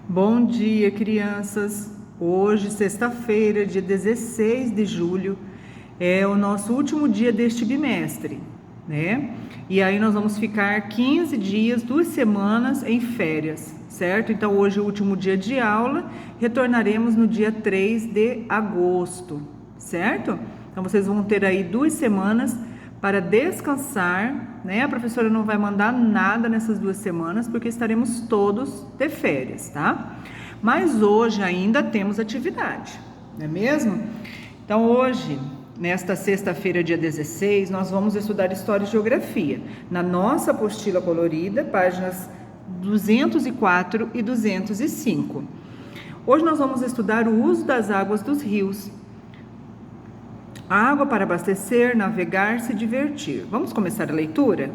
Bom dia, crianças! Hoje, sexta-feira, dia 16 de julho, é o nosso último dia deste bimestre, né? E aí nós vamos ficar 15 dias, 2 semanas em férias, certo? Então hoje é o último dia de aula, retornaremos no dia 3 de agosto, certo? Então vocês vão ter aí 2 semanas para descansar, né? A professora não vai mandar nada nessas 2 semanas, porque estaremos todos de férias, tá? Mas hoje ainda temos atividade, não é mesmo? Então hoje, nesta sexta-feira, dia 16, nós vamos estudar História e Geografia, na nossa apostila colorida, páginas 204 e 205. Hoje nós vamos estudar o uso das águas dos rios. A água para abastecer, navegar, se divertir. Vamos começar a leitura?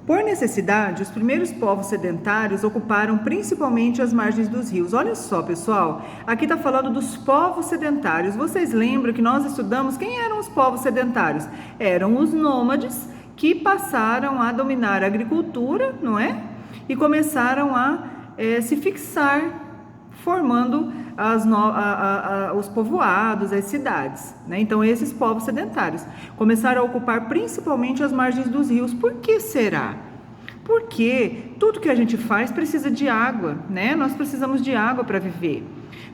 Por necessidade, os primeiros povos sedentários ocuparam principalmente as margens dos rios. Olha só, pessoal, aqui está falando dos povos sedentários. Vocês lembram que nós estudamos quem eram os povos sedentários? Eram os nômades que passaram a dominar a agricultura, não é? E começaram a se fixar, formando os povoados, as cidades, né? Então esses povos sedentários começaram a ocupar principalmente as margens dos rios. Por que será? Porque tudo que a gente faz precisa de água, né? Nós precisamos de água para viver.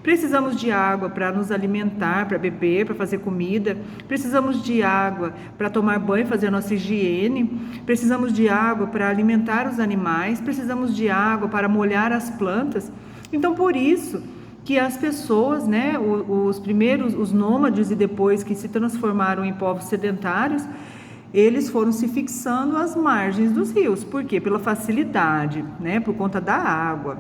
Precisamos de água para nos alimentar, para beber, para fazer comida. Precisamos de água para tomar banho, fazer a nossa higiene. Precisamos de água para alimentar os animais. Precisamos de água para molhar as plantas. Então, por isso que as pessoas, né, os primeiros, os nômades e depois que se transformaram em povos sedentários, eles foram se fixando às margens dos rios. Por quê? Pela facilidade, né, por conta da água,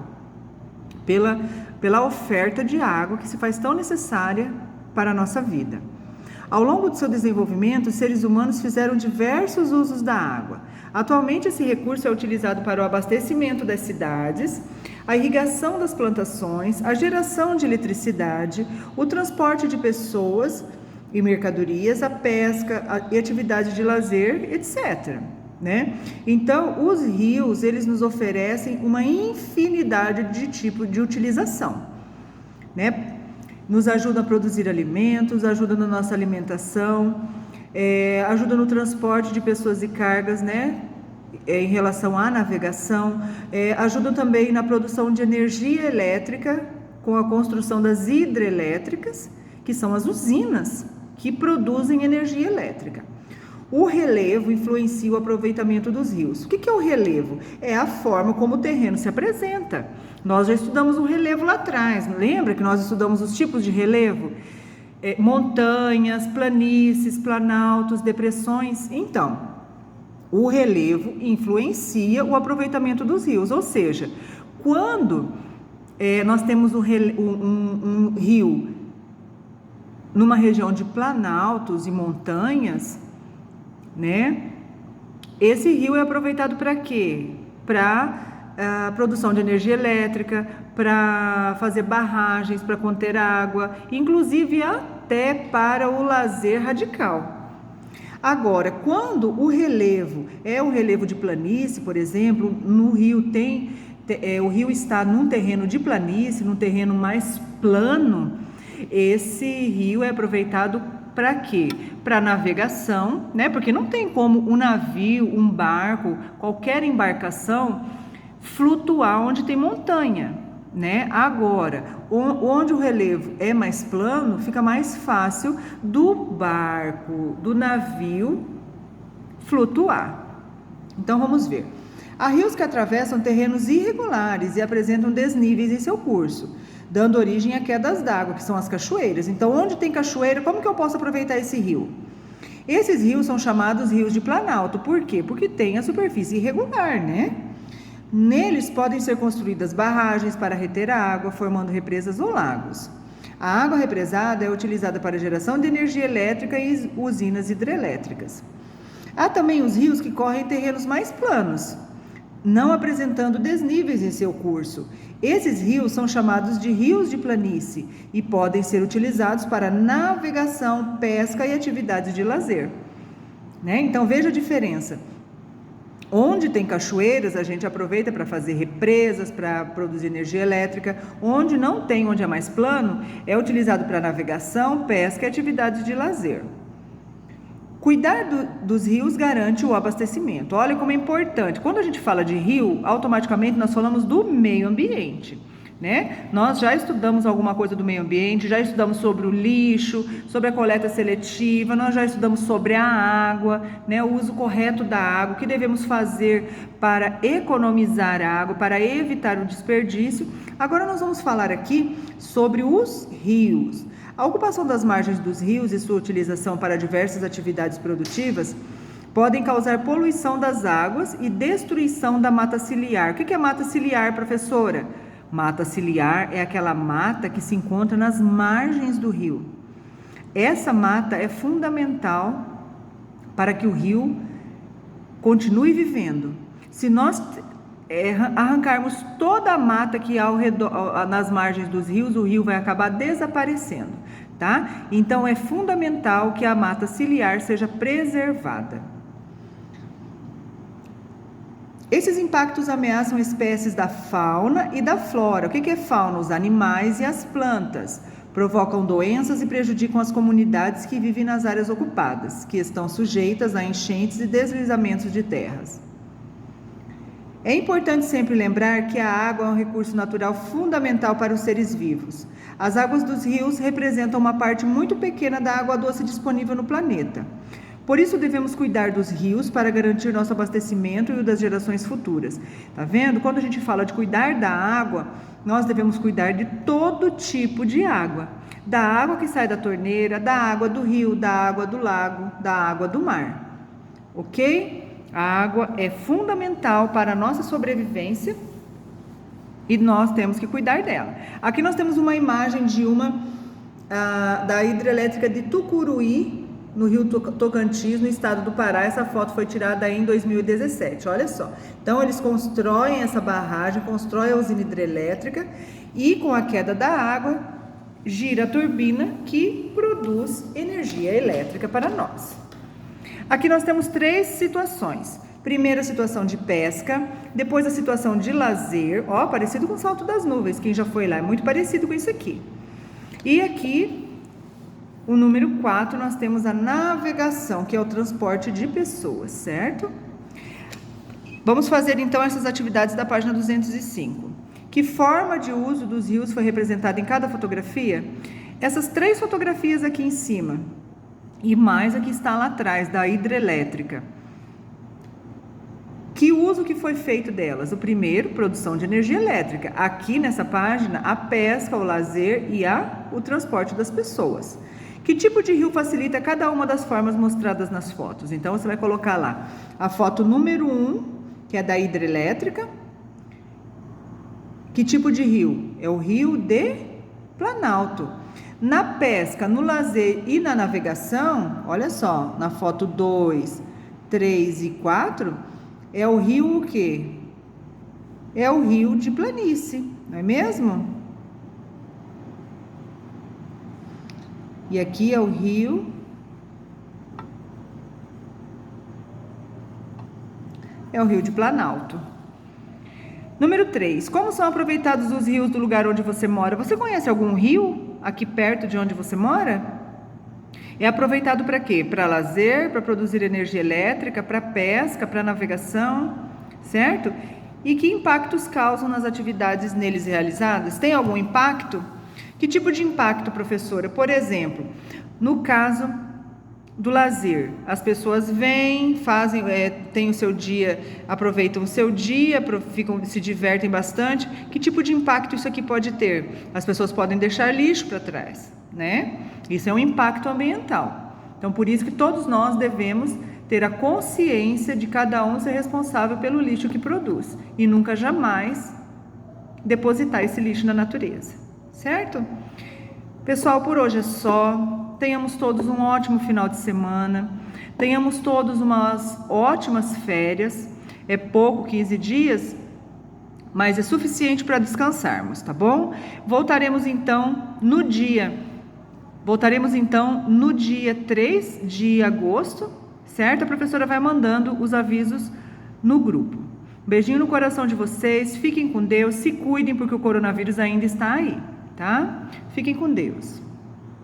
pela oferta de água que se faz tão necessária para a nossa vida. Ao longo do seu desenvolvimento, os seres humanos fizeram diversos usos da água. Atualmente, esse recurso é utilizado para o abastecimento das cidades, a irrigação das plantações, a geração de eletricidade, o transporte de pessoas e mercadorias, a pesca e atividade de lazer, etc. Né? Então, os rios, eles nos oferecem uma infinidade de tipos de utilização, né? Nos ajudam a produzir alimentos, ajudam na nossa alimentação, ajudam no transporte de pessoas e cargas, né? Em relação à navegação, ajudam também na produção de energia elétrica com a construção das hidrelétricas, que são as usinas que produzem energia elétrica. O relevo influencia o aproveitamento dos rios. O que é o relevo? É a forma como o terreno se apresenta. Nós já estudamos o relevo lá atrás, lembra que nós estudamos os tipos de relevo? Montanhas, planícies, planaltos, depressões. Então, o relevo influencia o aproveitamento dos rios, ou seja, quando nós temos um rio numa região de planaltos e montanhas, né? Esse rio é aproveitado para quê? Para a produção de energia elétrica, para fazer barragens, para conter água, inclusive até para o lazer radical. Agora, quando o relevo é um relevo de planície, por exemplo, no rio o rio está num terreno de planície, num terreno mais plano, esse rio é aproveitado para quê? Para navegação, né? Porque não tem como um navio, um barco, qualquer embarcação flutuar onde tem montanha, né? Agora, onde o relevo é mais plano, fica mais fácil do barco, do navio flutuar. Então vamos ver. Há rios que atravessam terrenos irregulares e apresentam desníveis em seu curso, dando origem a quedas d'água, que são as cachoeiras. Então, onde tem cachoeira, como que eu posso aproveitar esse rio? Esses rios são chamados rios de planalto. Por quê? Porque tem a superfície irregular, né? Neles podem ser construídas barragens para reter a água, formando represas ou lagos. A água represada é utilizada para a geração de energia elétrica e usinas hidrelétricas. Há também os rios que correm em terrenos mais planos, não apresentando desníveis em seu curso. Esses rios são chamados de rios de planície e podem ser utilizados para navegação, pesca e atividades de lazer, né? Então veja a diferença. Onde tem cachoeiras, a gente aproveita para fazer represas, para produzir energia elétrica. Onde não tem, onde é mais plano, é utilizado para navegação, pesca e atividades de lazer. Cuidar dos rios garante o abastecimento. Olha como é importante. Quando a gente fala de rio, automaticamente nós falamos do meio ambiente, né? Nós já estudamos alguma coisa do meio ambiente, já estudamos sobre o lixo, sobre a coleta seletiva, nós já estudamos sobre a água, né? O uso correto da água, o que devemos fazer para economizar a água, para evitar o desperdício. Agora nós vamos falar aqui sobre os rios. A ocupação das margens dos rios e sua utilização para diversas atividades produtivas podem causar poluição das águas e destruição da mata ciliar. O que é mata ciliar, professora? Mata ciliar é aquela mata que se encontra nas margens do rio. Essa mata é fundamental para que o rio continue vivendo. Se nós arrancarmos toda a mata que há ao redor, nas margens dos rios, o rio vai acabar desaparecendo, tá? Então é fundamental que a mata ciliar seja preservada. Esses impactos ameaçam espécies da fauna e da flora. O que é fauna? Os animais e as plantas. Provocam doenças e prejudicam as comunidades que vivem nas áreas ocupadas, que estão sujeitas a enchentes e deslizamentos de terras. É importante sempre lembrar que a água é um recurso natural fundamental para os seres vivos. As águas dos rios representam uma parte muito pequena da água doce disponível no planeta. Por isso devemos cuidar dos rios para garantir nosso abastecimento e o das gerações futuras. Tá vendo? Quando a gente fala de cuidar da água, nós devemos cuidar de todo tipo de água. Da água que sai da torneira, da água do rio, da água do lago, da água do mar. Ok? A água é fundamental para a nossa sobrevivência e nós temos que cuidar dela. Aqui nós temos uma imagem de da hidrelétrica de Tucuruí, no Rio Tocantins, no estado do Pará. Essa foto foi tirada em 2017, olha só. Então eles constroem essa barragem, constroem a usina hidrelétrica e com a queda da água gira a turbina que produz energia elétrica para nós. Aqui nós temos 3 situações. Primeiro a situação de pesca, depois a situação de lazer, ó, parecido com o salto das nuvens, quem já foi lá, é muito parecido com isso aqui. E aqui, o número 4, nós temos a navegação, que é o transporte de pessoas, certo? Vamos fazer então essas atividades da página 205. Que forma de uso dos rios foi representada em cada fotografia? Essas 3 fotografias aqui em cima, e mais a que está lá atrás, da hidrelétrica. Que uso que foi feito delas? O primeiro, produção de energia elétrica. Aqui nessa página, a pesca, o lazer e o transporte das pessoas. Que tipo de rio facilita cada uma das formas mostradas nas fotos? Então, você vai colocar lá a foto número 1, que é da hidrelétrica. Que tipo de rio? É o rio de Planalto. Na pesca, no lazer e na navegação, olha só, na foto 2, 3 e 4, é o rio o quê? É o rio de planície, não é mesmo? E aqui é o rio de Planalto. Número 3. Como são aproveitados os rios do lugar onde você mora? Você conhece algum rio aqui perto de onde você mora? É aproveitado para quê? Para lazer, para produzir energia elétrica, para pesca, para navegação, certo? E que impactos causam nas atividades neles realizadas? Tem algum impacto? Que tipo de impacto, professora? Por exemplo, no caso do lazer, as pessoas vêm, têm o seu dia, aproveitam o seu dia, se divertem bastante. Que tipo de impacto isso aqui pode ter? As pessoas podem deixar lixo para trás, né? Isso é um impacto ambiental. Então, por isso que todos nós devemos ter a consciência de cada um ser responsável pelo lixo que produz e nunca jamais depositar esse lixo na natureza, certo? Pessoal, por hoje é só. Tenhamos todos um ótimo final de semana, tenhamos todos umas ótimas férias. É pouco, 15 dias, mas é suficiente para descansarmos, tá bom? Voltaremos então no dia 3 de agosto, certo? A professora vai mandando os avisos no grupo. Beijinho no coração de vocês, fiquem com Deus, se cuidem porque o coronavírus ainda está aí, tá? Fiquem com Deus.